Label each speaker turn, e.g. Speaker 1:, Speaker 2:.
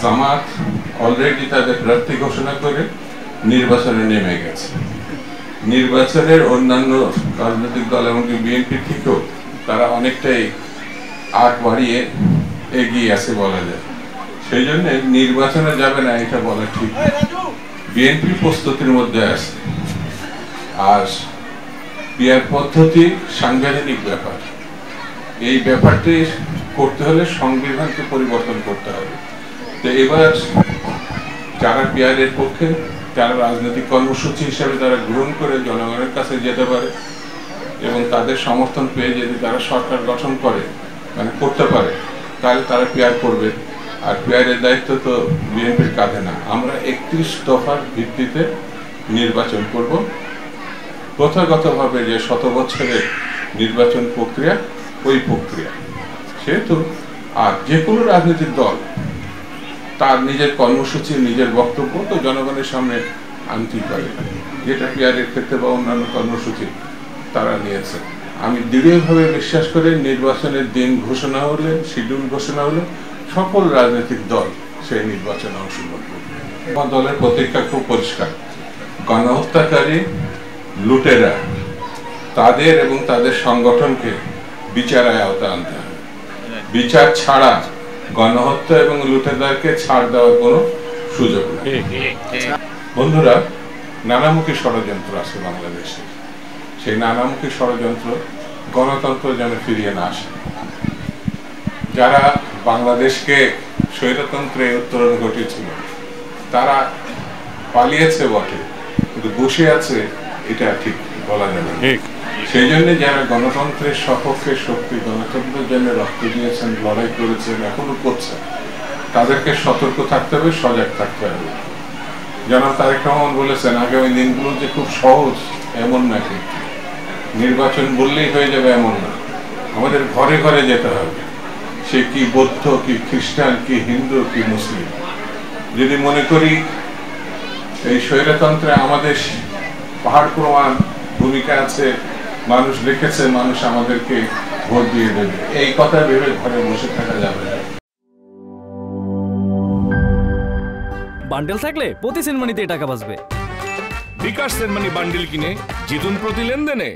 Speaker 1: জামাত already তাদের প্রার্থী ঘোষণা করে নির্বাচনে নেমে গেছে। নির্বাচনের অন্যান্য রাজনৈতিক দল এমনকি বিএনপি থেকেও তারা অনেকটাই আগ বাড়িয়ে এগিয়ে আছে বলা যায়। সেই জন্য নির্বাচনে যাবে না এটা বলা ঠিক। বিএনপি প্রস্তুতির মধ্যে আছে। আর পিআর পদ্ধতি সাংবিধানিক ব্যাপার, এই ব্যাপারটি করতে হলে সংবিধানকে পরিবর্তন করতে হবে। তো এবার যারা পিআরের পক্ষে তারা রাজনৈতিক কর্মসূচি হিসাবে তারা গ্রহণ করে জনগণের কাছে যেতে পারে এবং তাদের সমর্থন পেয়ে যদি তারা সরকার গঠন করে মানে করতে পারে তাহলে তারা পিআর করবে। আর পিআরের দায়িত্ব তো বিএনপির কাঁধে না। আমরা 31 দফার ভিত্তিতে নির্বাচন করব। প্রথাগতভাবে যে 100 বছরের নির্বাচন প্রক্রিয়া ওই প্রক্রিয়া সেহেতু আর যে কোনো রাজনৈতিক দল তার নিজের কর্মসূচি নিজের বক্তব্য তো জনগণের সামনে আনতেই পারে, যেটা পিআরের ক্ষেত্রে বা অন্যান্য কর্মসূচি তারা নিয়েছে। আমি দৃঢ়ভাবে বিশ্বাস করি নির্বাচনের দিন ঘোষণা হলে শিডিউল ঘোষণা হলে সকল রাজনৈতিক দল সেই নির্বাচনে অংশগ্রহণ করবে। আমার দলের প্রতিজ্ঞা খুব পরিষ্কার, গণহত্যাকারী লুটেরা তাদের এবং তাদের সংগঠনকে বিচারের আওতায় আনতে হবে। বিচার ছাড়া গণহত্যা এবং লুটেরাকে ছাড় দেওয়ার কোনো সুযোগ নেই। বন্ধুরা, নানামুখী ষড়যন্ত্র আছে বাংলাদেশে। সেই নানামুখী ষড়যন্ত্র গণতন্ত্র যেন ফিরিয়ে না আসে। যারা বাংলাদেশকে স্বৈরতন্ত্রে উত্তরণ ঘটিয়েছিল তারা পালিয়েছে বটে, কিন্তু বসে আছে এটা ঠিক বলা যাবে না। সেই জন্য যারা গণতন্ত্রের সপক্ষে শক্তি, গণতন্ত্রের জন্য রক্ত দিয়েছেন, লড়াই করেছেন, এখনো করছেন, তাদেরকে সতর্ক থাকতে হবে, সজাগ থাকতে হবে। জনাব তারেক রহমান বলেছেন আগামী দিনগুলো যে খুব সহজ এমন নাকি, নির্বাচন বললেই হয়ে যাবে এমন না, আমাদের ঘরে ঘরে যেতে হবে। সে কি বৌদ্ধ, কি খ্রিস্টান, কি হিন্দু, কি মুসলিম। যদি মনে করি এই স্বৈরতন্ত্রে আমাদের পাহাড় প্রমাণ ভূমিকা আছে, মানুষ লিখেছে, মানুষ আমাদেরকে ভোট দিয়ে দেবে, এই কথা ভেবে ঘরে বসে থাকা যাবে না।
Speaker 2: বান্ডেল থাকলে প্রতি সেনমানিতে টাকা বাঁচবে।
Speaker 3: বিকাশ সেনমানি বান্ডেল কিনে জিতুন প্রতি লেনদেনে।